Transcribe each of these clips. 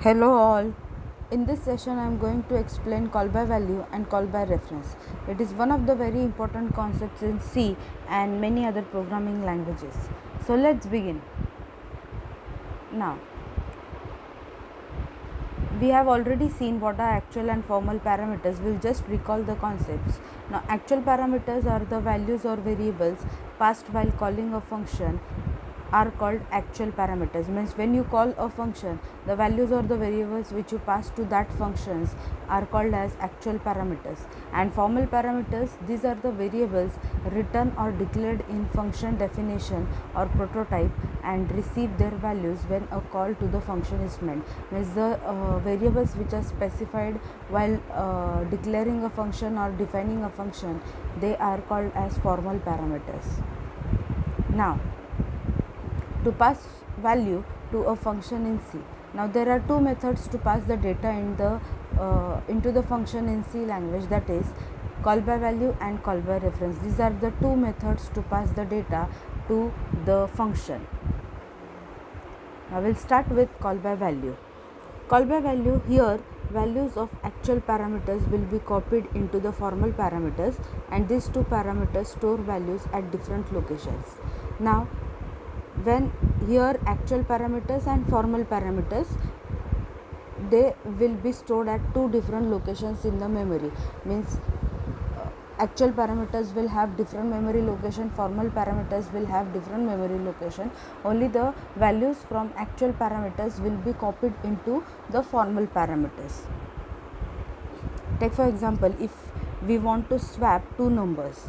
Hello all. In this session I am going to explain call by value and call by reference. It is one of the very important concepts in C and many other programming languages. So let's begin. Now, we have already seen what are actual and formal parameters. We'll just recall the concepts. Now, actual parameters are the values or variables passed while calling a function are called actual parameters. Means when you call a function, the values or the variables which you pass to that functions are called as actual parameters. And formal parameters, these are the variables written or declared in function definition or prototype and receive their values when a call to the function is made. Means the variables which are specified while declaring a function or defining a function, they are called as formal parameters. Now, to pass value to a function in C. Now there are two methods to pass the data into the function in C language, that is call by value and call by reference. These are the two methods to pass the data to the function. Now we'll start with call by value. Call by value, here values of actual parameters will be copied into the formal parameters, and these two parameters store values at different locations. Now when here actual parameters and formal parameters, they will be stored at two different locations in the memory. Means actual parameters will have different memory location, formal parameters will have different memory location. Only the values from actual parameters will be copied into the formal parameters. Take for example, if we want to swap two numbers,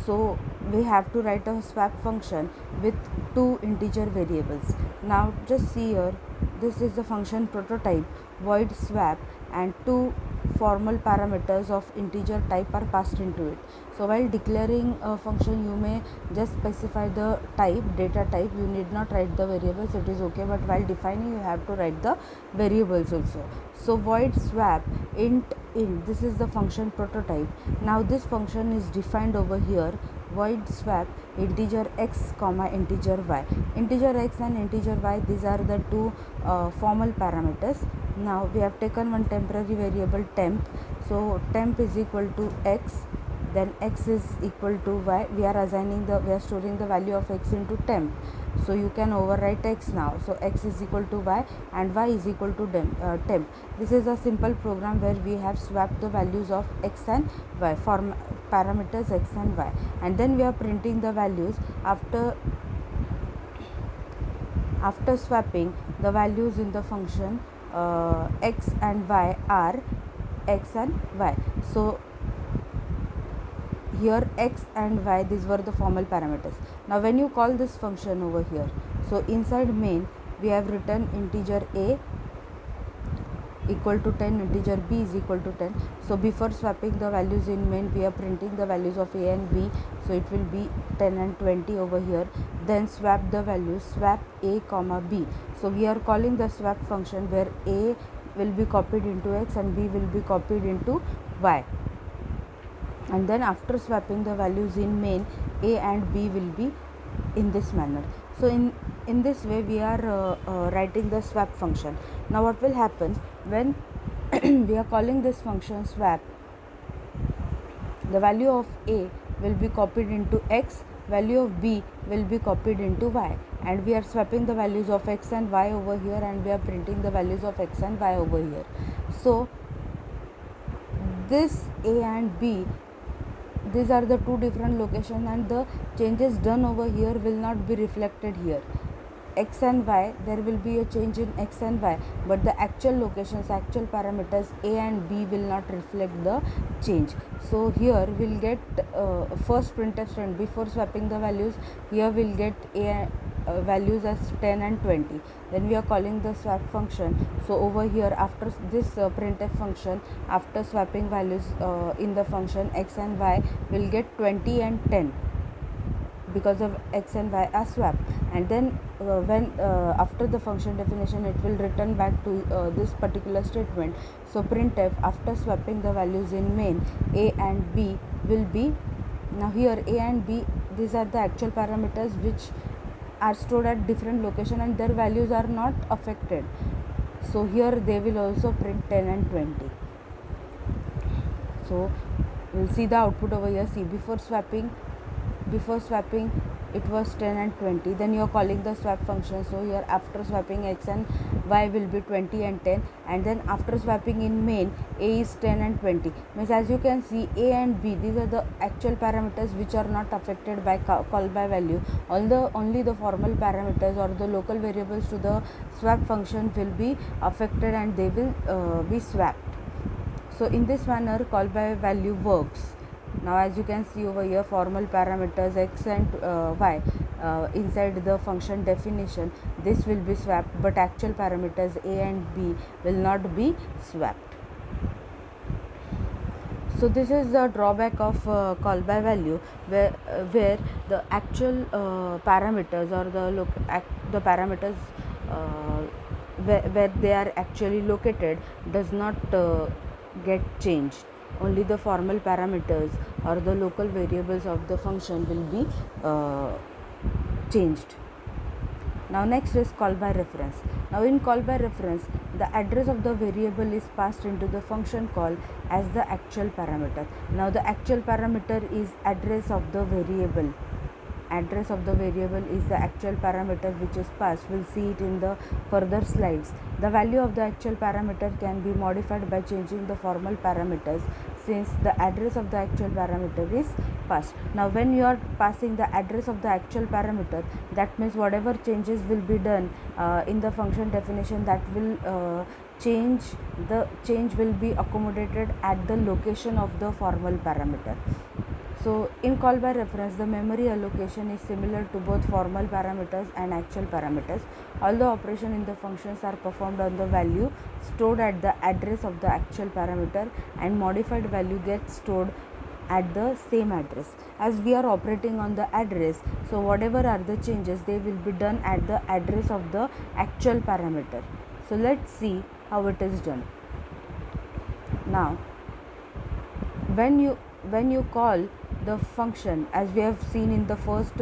so we have to write a swap function with two integer variables. Now just see here, this is the function prototype void swap, and two formal parameters of integer type are passed into it. So while declaring a function, you may just specify the type, data type, you need not write the variables, it is okay, but while defining you have to write the variables also. So void swap int, this is the function prototype. Now this function is defined over here, void swap integer x comma integer y. Integer x and integer y, these are the two formal parameters. Now we have taken one temporary variable temp, so temp is equal to x, then x is equal to y. We are storing the value of x into temp, so you can overwrite x now. So x is equal to y and y is equal to temp. This is a simple program where we have swapped the values of x and y, form parameters x and y, and then we are printing the values after swapping the values in the function. X and y are x and y. So here x and y, these were the formal parameters. Now when you call this function over here, so inside main we have written integer a equal to 10, integer b is equal to 10. So before swapping the values in main, we are printing the values of a and b, so it will be 10 and 20 over here. Then swap the values, swap a comma b. So we are calling the swap function where a will be copied into x and b will be copied into y, and then after swapping the values in main, a and b will be in this manner. So in this way we are writing the swap function. Now what will happen when we are calling this function swap, the value of a will be copied into x, value of b will be copied into y, and we are swapping the values of x and y over here, and we are printing the values of x and y over here. So this a and b, these are the two different locations, and the changes done over here will not be reflected here. X and y, there will be a change in x and y, but the actual locations, actual parameters a and b will not reflect the change. So here we'll get first printf statement before swapping the values. Here we'll get a values as 10 and 20. Then we are calling the swap function. So over here after this printf function, after swapping values in the function x and y, will get 20 and 10 because of x and y are swapped. And then when after the function definition, it will return back to this particular statement. So printf, after swapping the values in main, a and b will be, now here a and b, these are the actual parameters which are stored at different location and their values are not affected. So here they will also print 10 and 20. So we'll see the output over here. See, before swapping it was 10 and 20, then you are calling the swap function. So here after swapping x and y will be 20 and 10, and then after swapping in main, a is 10 and 20. Means as you can see, a and b, these are the actual parameters which are not affected by call by value. Only the formal parameters or the local variables to the swap function will be affected, and they will be swapped. So in this manner call by value works. Now as you can see over here, formal parameters x and y inside the function definition, this will be swapped, but actual parameters a and b will not be swapped. So this is the drawback of call by value, where the actual parameters or the parameters where they are actually located does not get changed. Only the formal parameters or the local variables of the function will be changed. Now next is call by reference. Now in call by reference, the address of the variable is passed into the function call as the actual parameter. Now the actual parameter is address of the variable. Address of the variable is the actual parameter which is passed. We'll see it in the further slides. The value of the actual parameter can be modified by changing the formal parameters, since the address of the actual parameter is passed. Now when you are passing the address of the actual parameter, that means whatever changes will be done in the function definition, that will change will be accommodated at the location of the formal parameter. So in call by reference, the memory allocation is similar to both formal parameters and actual parameters. All the operations in the functions are performed on the value stored at the address of the actual parameter, and modified value gets stored at the same address. As we are operating on the address, so whatever are the changes, they will be done at the address of the actual parameter. So let's see how it is done. Now when you call the function, as we have seen in the first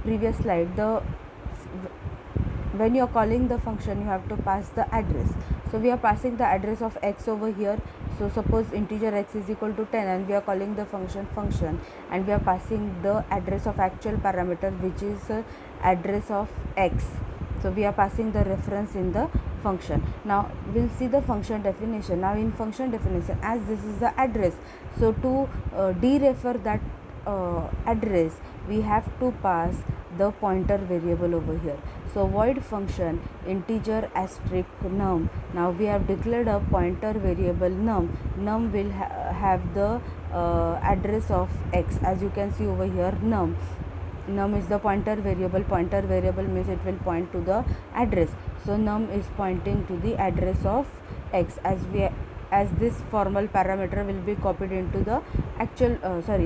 previous slide, when you are calling the function, you have to pass the address. So we are passing the address of x over here. So suppose integer x is equal to 10, and we are calling the function, and we are passing the address of actual parameter, which is address of x. So we are passing the reference in the function. Now we'll see the function definition. Now in function definition, as this is the address, so to derefer that address, we have to pass the pointer variable over here. So void function integer asterisk num. Now we have declared a pointer variable num. Num will have the address of x. As you can see over here, num is the pointer variable. Pointer variable means it will point to the address. So num is pointing to the address of x, as this formal parameter will be copied into the actual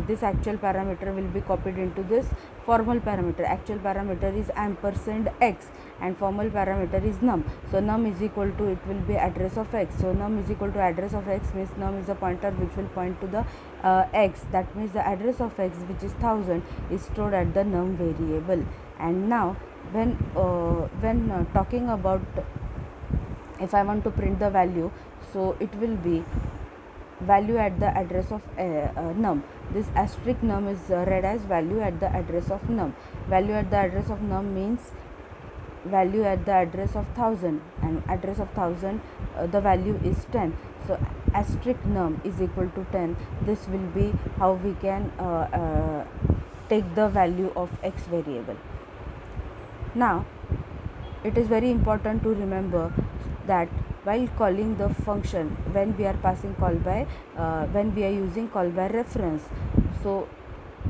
this actual parameter will be copied into this formal parameter. Actual parameter is ampersand x, and formal parameter is num. So num is equal to, it will be address of x. So num is equal to address of x means num is a pointer which will point to the x. That means the address of x, which is 1000, is stored at the num variable. And now when talking about, if I want to print the value, so it will be value at the address of num. This asterisk num is read as value at the address of num. Value at the address of num means value at the address of 1000, and address of 1000 the value is 10. So asterisk num is equal to 10. This will be how we can take the value of x variable. Now it is very important to remember that while calling the function, when we are passing call by when we are using call by reference, so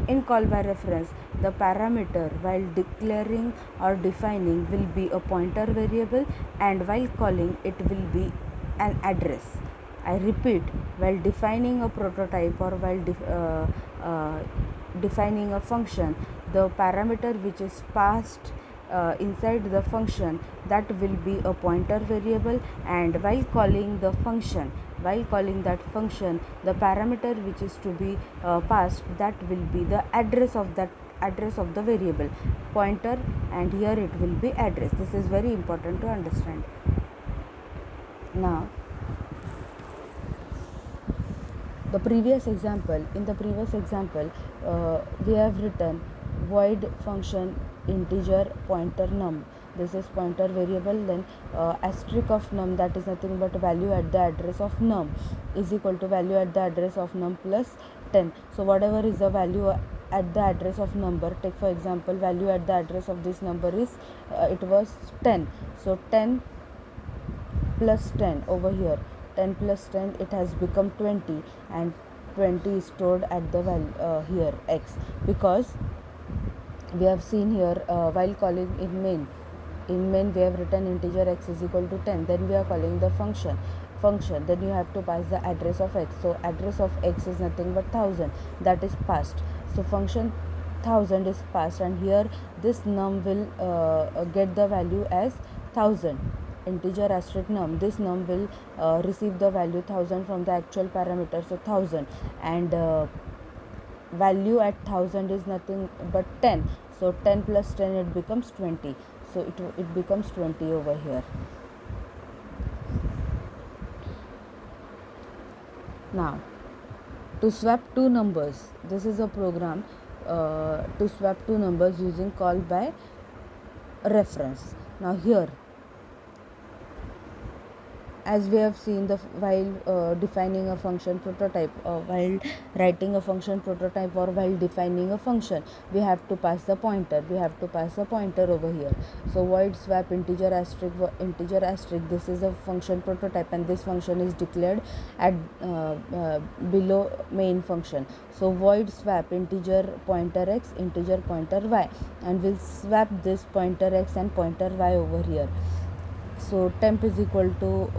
in call by reference, the parameter while declaring or defining will be a pointer variable, and while calling it will be an address. I repeat, while defining a prototype or while defining a function, the parameter which is passed inside the function, that will be a pointer variable, and while calling that function, the parameter which is to be passed, that will be the address of that address of the variable pointer, and here it will be address. This is very important to understand. Now in the previous example we have written void function integer pointer num. This is pointer variable, then asterisk of num, that is nothing but value at the address of num, is equal to value at the address of num plus 10. So whatever is the value at the address of number, take for example value at the address of this number is it was 10, so 10 plus 10 over here, 10 plus 10, it has become 20, and 20 is stored at the value here x, because we have seen here while calling in main we have written integer x is equal to 10, then we are calling the function, then you have to pass the address of x. So address of x is nothing but 1000, that is passed. So function 1000 is passed, and here this num will get the value as 1000, integer asterisk num. This num will receive the value 1000 from the actual parameter, so 1000, and value at 1000 is nothing but 10, so 10 plus 10, it becomes 20, so it becomes 20 over here. Now to swap two numbers, this is a program to swap two numbers using call by reference. Now here, as we have seen, while defining a function prototype, while writing a function prototype, or while defining a function, we have to pass the pointer. Over here. So void swap integer asterisk, this is a function prototype, and this function is declared at below main function. So void swap integer pointer x, integer pointer y, and we'll swap this pointer x and pointer y over here. So temp is equal to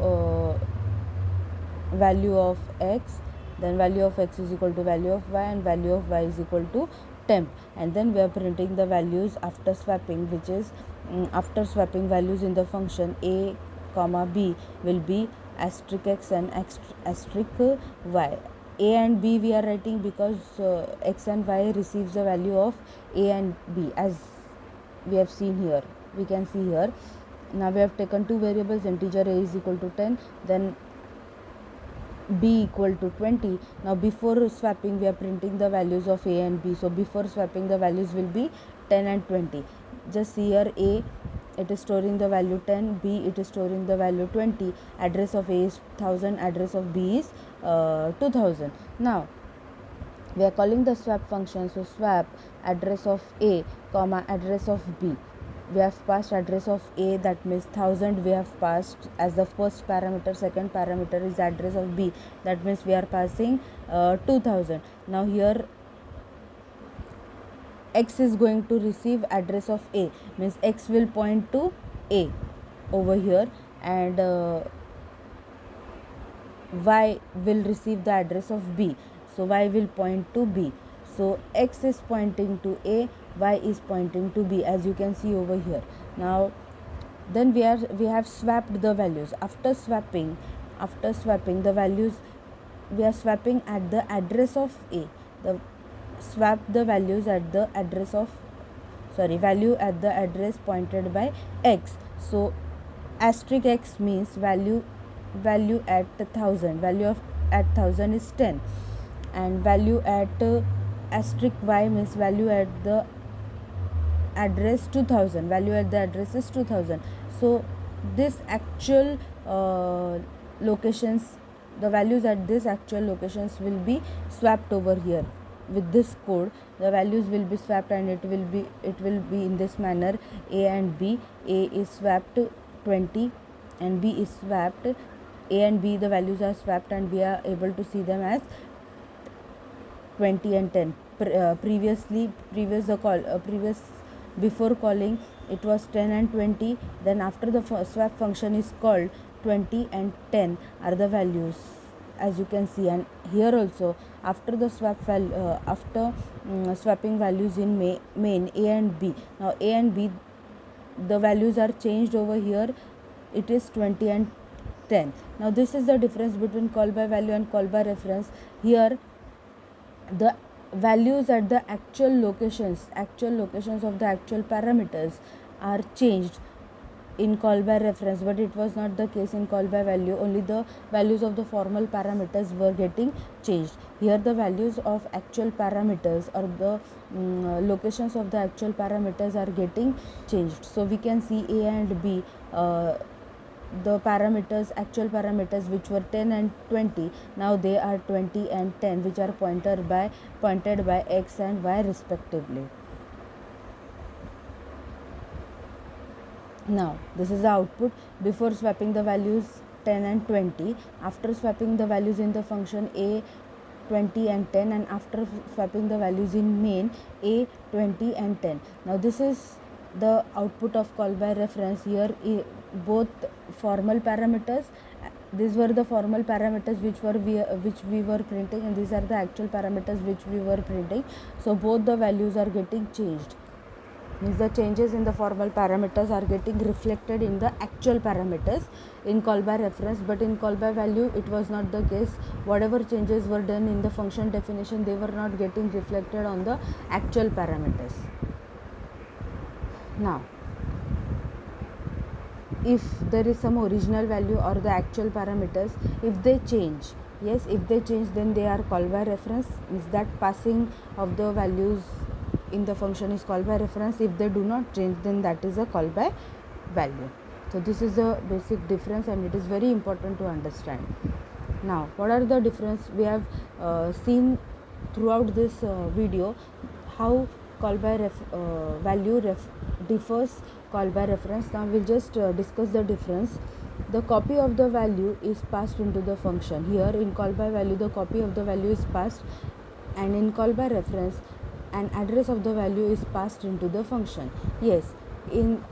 value of x, then value of x is equal to value of y, and value of y is equal to temp, and then we are printing the values after swapping, which is after swapping values in the function a comma b will be asterisk x and asterisk y. A and b we are writing because x and y receives the value of a and b, as we have seen here, we can see here. Now we have taken two variables, integer a is equal to 10, then b equal to 20. Now before swapping we are printing the values of a and b, so before swapping the values will be 10 and 20. Just see here, a, it is storing the value 10, b, it is storing the value 20, address of a is 1000, address of b is 2000. Now we are calling the swap function, so swap address of a comma address of b. We have passed address of a, that means 1000 we have passed as the first parameter. Second parameter is address of b, that means we are passing 2000. Now here x is going to receive address of a, means x will point to a over here, and y will receive the address of b, so y will point to b. So x is pointing to a, y is pointing to b, as you can see over here. Now then we have swapped the values. After swapping the values, we are swapping at the address of a. Swap the values at the address of value at the address pointed by x. So asterisk x means value at 1000, value of at 1000 is 10, and value at asterisk y means value at the address 2000, value at the address is 2000. So this actual locations, the values at this actual locations will be swapped over here. With this code the values will be swapped, and it will be in this manner: a and b. A is swapped 20 and b is swapped. A and b, the values are swapped, and we are able to see them as 20 and 10. Before calling it was 10 and 20, then after the swap function is called, 20 and 10 are the values, as you can see. And here also, after the swapping values in main a and b, now a and b, the values are changed over here, it is 20 and 10. Now this is the difference between call by value and call by reference. Here the values at the actual locations of the actual parameters are changed in call by reference, but it was not the case in call by value. Only the values of the formal parameters were getting changed. Here the values of actual parameters or the locations of the actual parameters are getting changed. So we can see A and B, the parameters, actual parameters which were 10 and 20, now they are 20 and 10, which are pointed by x and y respectively. Now this is the output before swapping the values 10 and 20, after swapping the values in the function a 20 and 10, and after swapping the values in main a 20 and 10. Now this is the output of call by reference. Here both formal parameters, these were the formal parameters which we were printing, and these are the actual parameters which we were printing. So both the values are getting changed, means the changes in the formal parameters are getting reflected in the actual parameters in call by reference, but in call by value it was not the case. Whatever changes were done in the function definition, they were not getting reflected on the actual parameters. Now if there is some original value or the actual parameters, if they change, yes, if they change, then they are call by reference, means that passing of the values in the function is call by reference. If they do not change, then that is a call by value. So this is the basic difference, and it is very important to understand. Now what are the difference? We have seen throughout this video how call by value differs call by reference. Now we'll just discuss the difference. The copy of the value is passed into the function. Here in call by value, the copy of the value is passed, and in call by reference, an address of the value is passed into the function. Yes, in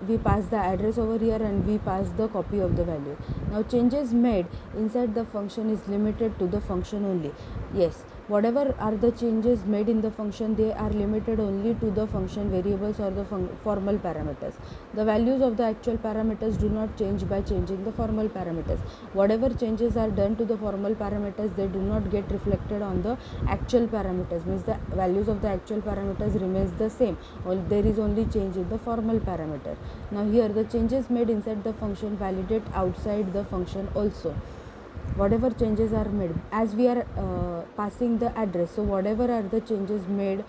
we pass the address over here and we pass the copy of the value. Now changes made inside the function is limited to the function only. Yes, whatever are the changes made in the function, they are limited only to the function variables or the formal parameters. The values of the actual parameters do not change by changing the formal parameters. Whatever changes are done to the formal parameters, they do not get reflected on the actual parameters, means the values of the actual parameters remains the same, or there is only change in the formal parameter. Now here the changes made inside the function validate outside the function also. Whatever changes are made, as we are passing the address, so whatever are the changes made,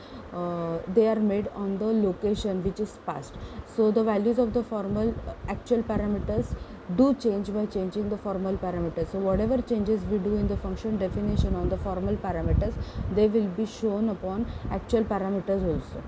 they are made on the location which is passed. So the values of the formal actual parameters do change by changing the formal parameters. So whatever changes we do in the function definition on the formal parameters, they will be shown upon actual parameters also.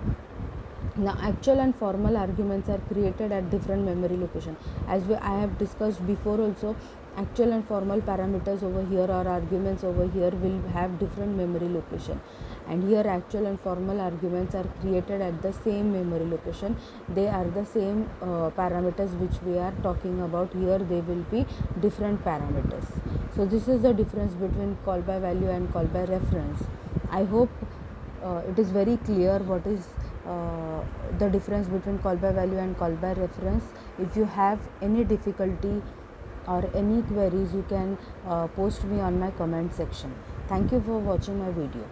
Now actual and formal arguments are created at different memory location. As I have discussed before also, actual and formal parameters over here or arguments over here will have different memory location, and here actual and formal arguments are created at the same memory location. They are the same parameters which we are talking about. Here they will be different parameters. So this is the difference between call by value and call by reference. I hope it is very clear what is the difference between call by value and call by reference. If you have any difficulty or any queries, you can post me on my comment section. Thank you for watching my video.